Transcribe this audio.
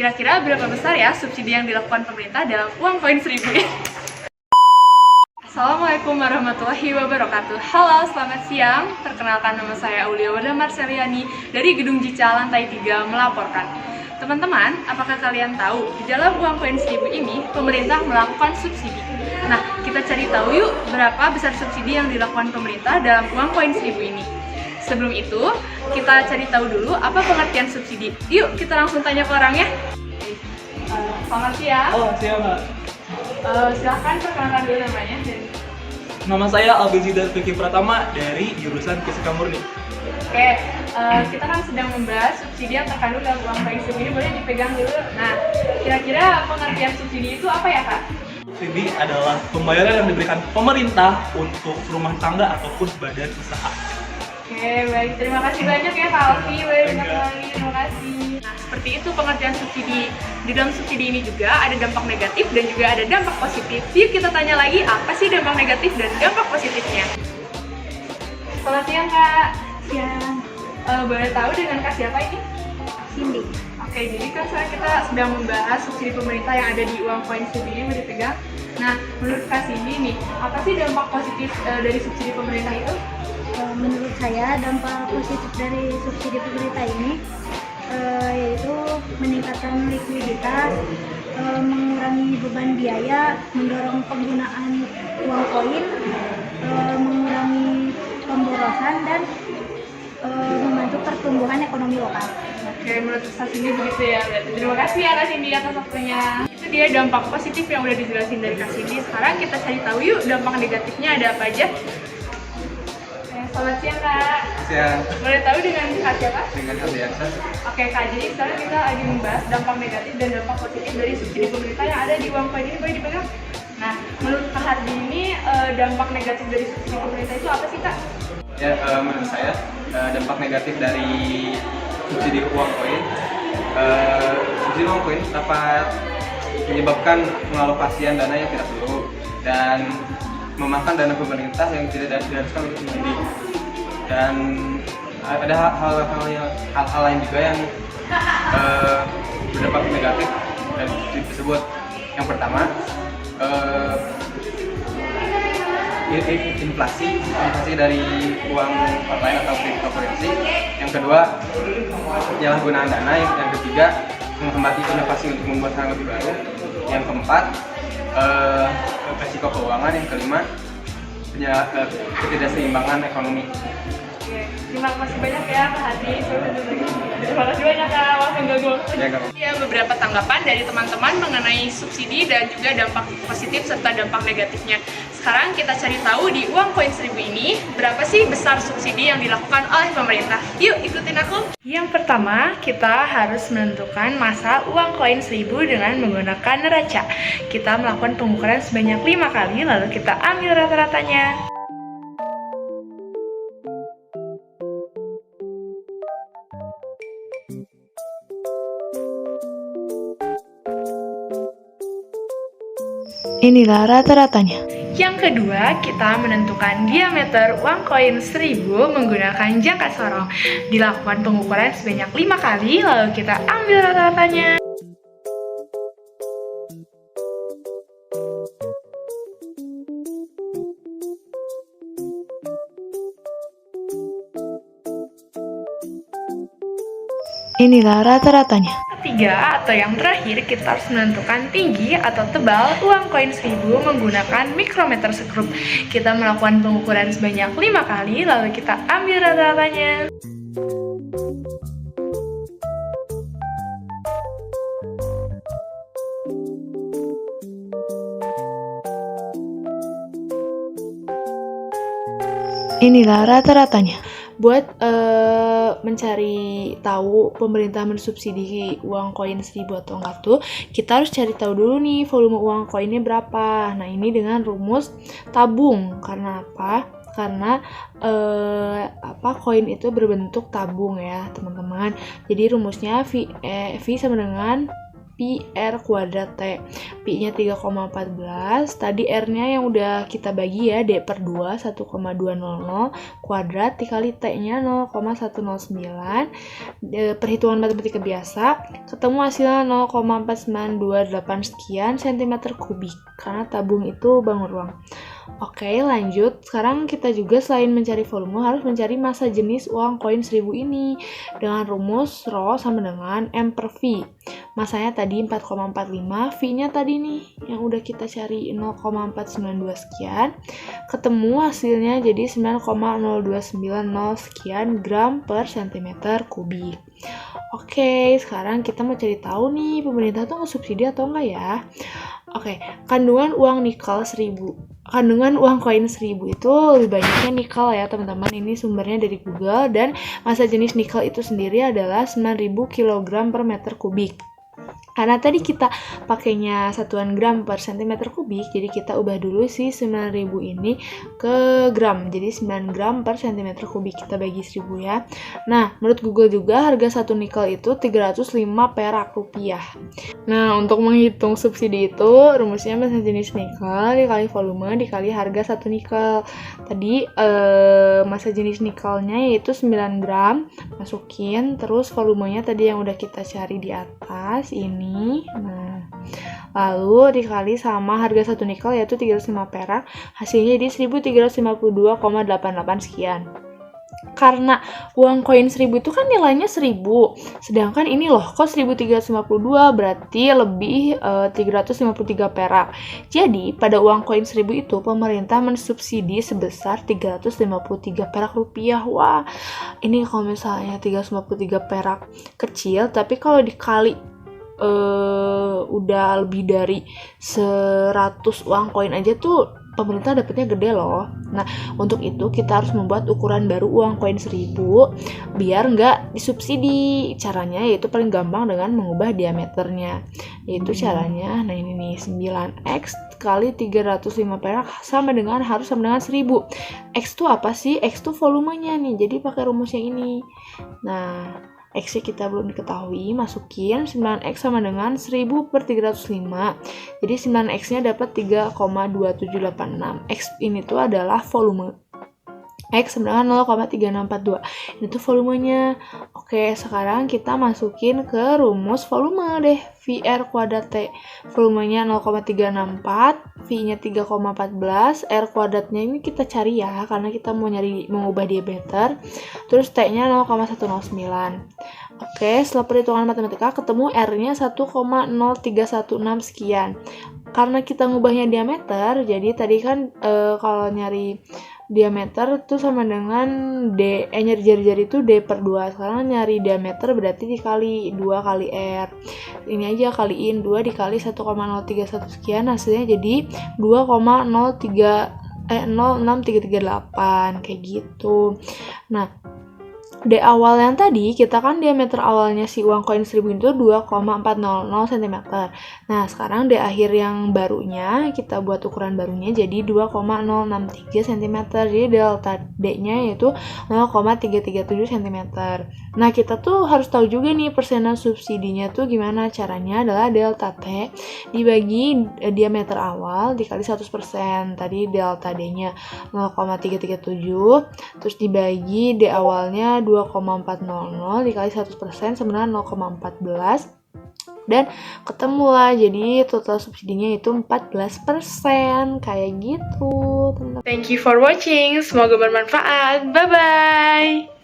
Kira-kira berapa besar ya subsidi yang dilakukan pemerintah dalam uang koin 1000 ini? Assalamualaikum warahmatullahi wabarakatuh. Halo, selamat siang. Perkenalkan, nama saya Aulia Wada Marseliani dari Gedung Jica lantai 3 melaporkan. Teman-teman, apakah kalian tahu di dalam uang koin 1000 ini pemerintah melakukan subsidi? Nah, kita cari tahu yuk berapa besar subsidi yang dilakukan pemerintah dalam uang koin 1000 ini. Sebelum itu, kita cari tahu dulu apa pengertian subsidi. Yuk, kita langsung tanya ke orangnya. Selamat siang. Oh, siap, Mbak. Silahkan perkenalkan dulu namanya. Nama saya Albezidar Fikri Pratama dari jurusan Fisika Murni. Oke, kita kan sedang membahas subsidi yang terkandung dalam uang koin 1000 ini, boleh dipegang dulu. Nah, kira-kira pengertian subsidi itu apa ya, Kak? Subsidi adalah pembayaran yang diberikan pemerintah untuk rumah tangga ataupun badan usaha. Oke, baik. Terima kasih banyak ya, Kak Alfi. Banyak sekali, terima kasih. Nah, seperti itu pengertian subsidi. Di dalam subsidi ini juga ada dampak negatif dan juga ada dampak positif. Yuk kita tanya lagi, apa sih dampak negatif dan dampak positifnya? Selamat siang, Kak. Siang, Boleh tahu dengan Kak siapa ini? Cindy. Oke, jadi kan sekarang kita sedang membahas subsidi pemerintah yang ada di uang koin 1000 ini boleh dipegang. Nah, menurut Kak Cindy nih, apa sih dampak positif dari subsidi pemerintah itu? Menurut saya dampak positif dari subsidi pemerintah ini yaitu meningkatkan likuiditas, mengurangi beban biaya, mendorong penggunaan uang koin, mengurangi pemborosan dan membantu pertumbuhan ekonomi lokal. Oke, menurut Kak Cindy begitu ya. Berarti terima kasih ya Kak Cindy atas waktunya. Itu dia dampak positif yang udah dijelasin dari Kak Cindy. Sekarang kita cari tahu yuk dampak negatifnya ada apa aja. Selamat siang, Kak. Siang, Boleh tahu dengan Kak siapa? dengan Aldiansa. Oke, Kak, jadi sekarang kita lagi membahas dampak negatif dan dampak positif dari subsidi pemerintah yang ada di uang koin ini, boleh dipegang? Nah, menurut Kak Hardi ini dampak negatif dari subsidi pemerintah itu apa sih, Kak? Ya, menurut saya dampak negatif dari subsidi uang koin, dapat menyebabkan pengalokasian dana yang tidak perlu dan memakan dana pemerintah yang tidak diharuskan untuk subsidi. Dan ada hal-hal lain juga yang berdampak negatif dari subsidi tersebut. Yang pertama, inflasi dari uang online atau cryptocurrency. Yang kedua, penyalahgunaan dana. Yang ketiga, menghambati inovasi untuk membuat hal lebih baru. Yang keempat, risiko keuangan. Yang kelima, ketidakseimbangan ekonomi. Oke, terima kasih banyak ya Kak Hardi. Terima kasih banyak Kak, langsung ganggu. Ya, beberapa tanggapan dari teman-teman mengenai subsidi dan juga dampak positif serta dampak negatifnya. Sekarang kita cari tahu di uang koin 1000 ini berapa sih besar subsidi yang dilakukan oleh pemerintah. Yuk ikutin aku. Yang pertama, kita harus menentukan masa uang koin 1000 dengan menggunakan neraca. Kita melakukan pengukuran sebanyak 5 kali lalu kita ambil rata-ratanya. Inilah rata-ratanya. Yang kedua, kita menentukan diameter uang koin 1000 menggunakan jangka sorong. Dilakukan pengukuran sebanyak 5 kali, lalu kita ambil rata-ratanya. Inilah rata-ratanya. Ketiga atau yang terakhir, kita harus menentukan tinggi atau tebal uang koin 1000 menggunakan mikrometer sekrup. Kita melakukan pengukuran sebanyak 5 kali lalu kita ambil rata-ratanya. Inilah rata-ratanya. Buat mencari tahu pemerintah mensubsidi uang koin 1000 atau enggak tuh, kita harus cari tahu dulu nih volume uang koinnya berapa. Nah, ini dengan rumus tabung. Karena apa? Karena koin itu berbentuk tabung ya, teman-teman. Jadi rumusnya V sama dengan Pi R kuadrat T. Pi-nya 3,14. Tadi R-nya yang udah kita bagi ya, D per 2, 1,200 kuadrat dikali T-nya 0,109. Perhitungan matematika biasa, ketemu hasilnya 0,4928 sekian cm kubik, karena tabung itu bangun ruang. Oke, lanjut. Sekarang kita juga selain mencari volume harus mencari massa jenis uang koin 1000 ini dengan rumus Rho sama dengan M per V. Masanya tadi 4,45, V-nya tadi nih yang udah kita cari 0,492 sekian. Ketemu hasilnya jadi 9,0290 sekian gram per cm kubik. Oke, sekarang kita mau cari tahu nih pemerintah tuh ngesubsidi atau enggak ya. Oke, kandungan uang nikel 1000. Kandungan uang koin 1000 itu lebih banyaknya nikel ya teman-teman. Ini sumbernya dari Google dan massa jenis nikel itu sendiri adalah 9000 kg per meter kubik. Karena tadi kita pakainya satuan gram per cm kubik, jadi kita ubah dulu si 9000 ini ke gram. Jadi 9 gram per cm kubik, kita bagi 1000 ya. Nah, menurut Google juga harga 1 nikel itu 305 perak rupiah. Nah, untuk menghitung subsidi itu rumusnya massa jenis nikel dikali volume dikali harga 1 nikel. Tadi massa jenis nikelnya yaitu 9 gram, masukin, terus volumenya tadi yang udah kita cari di atas ini. Nah, lalu dikali sama harga 1 nikel yaitu 305 perak, hasilnya jadi 1352,88 sekian. Karena uang koin 1000 itu kan nilainya 1000, sedangkan ini loh kok 1352, berarti lebih 353 perak. Jadi pada uang koin 1000 itu pemerintah mensubsidi sebesar 353 perak rupiah. Wah, ini kalau misalnya 353 perak kecil, tapi kalau dikali udah lebih dari 100 uang koin aja tuh pemerintah dapatnya gede loh. Nah, untuk itu kita harus membuat ukuran baru uang koin 1000 biar nggak disubsidi. Caranya yaitu paling gampang dengan mengubah diameternya. Yaitu caranya, nah ini nih, 9x kali 305 perak harus sama dengan 1000. X itu apa sih? X itu volumenya nih, jadi pakai rumusnya ini. Nah, X-nya kita belum diketahui, masukin 9X sama dengan 1000 per 305. Jadi 9X-nya dapat 3,2786. X ini tuh adalah volume. X sama dengan 0,3642. Ini tuh volumenya. Oke, sekarang kita masukin ke rumus volume deh. VR kuadrat T. Volumenya 0,364, V-nya 3,14, R kuadratnya ini kita cari ya, karena kita mau mengubah diameter. Terus T-nya 0,109. Oke, setelah perhitungan matematika ketemu R-nya 1,0316 sekian. Karena kita ngubahnya diameter, jadi tadi kan kalau nyari diameter itu sama dengan D, nyari jari-jari itu D per 2. Sekarang nyari diameter berarti dikali 2 kali R. Ini aja kaliin 2 dikali 1,031 sekian, hasilnya jadi 06338 kayak gitu. Nah, D awal yang tadi, kita kan diameter awalnya si uang koin 1000 itu 2,400 cm. Nah, sekarang D akhir yang barunya, kita buat ukuran barunya jadi 2,063 cm. Jadi delta D-nya yaitu 0,337 cm. Nah, kita tuh harus tahu juga nih persenan subsidinya tuh gimana. Caranya adalah delta T dibagi diameter awal dikali 100%. Tadi delta D-nya 0,337, terus dibagi D awalnya 2,400 dikali 100% sama dengan 0,14 dan ketemulah jadi total subsidinya itu 14% kayak gitu teman-teman. Thank you for watching, semoga bermanfaat. Bye bye.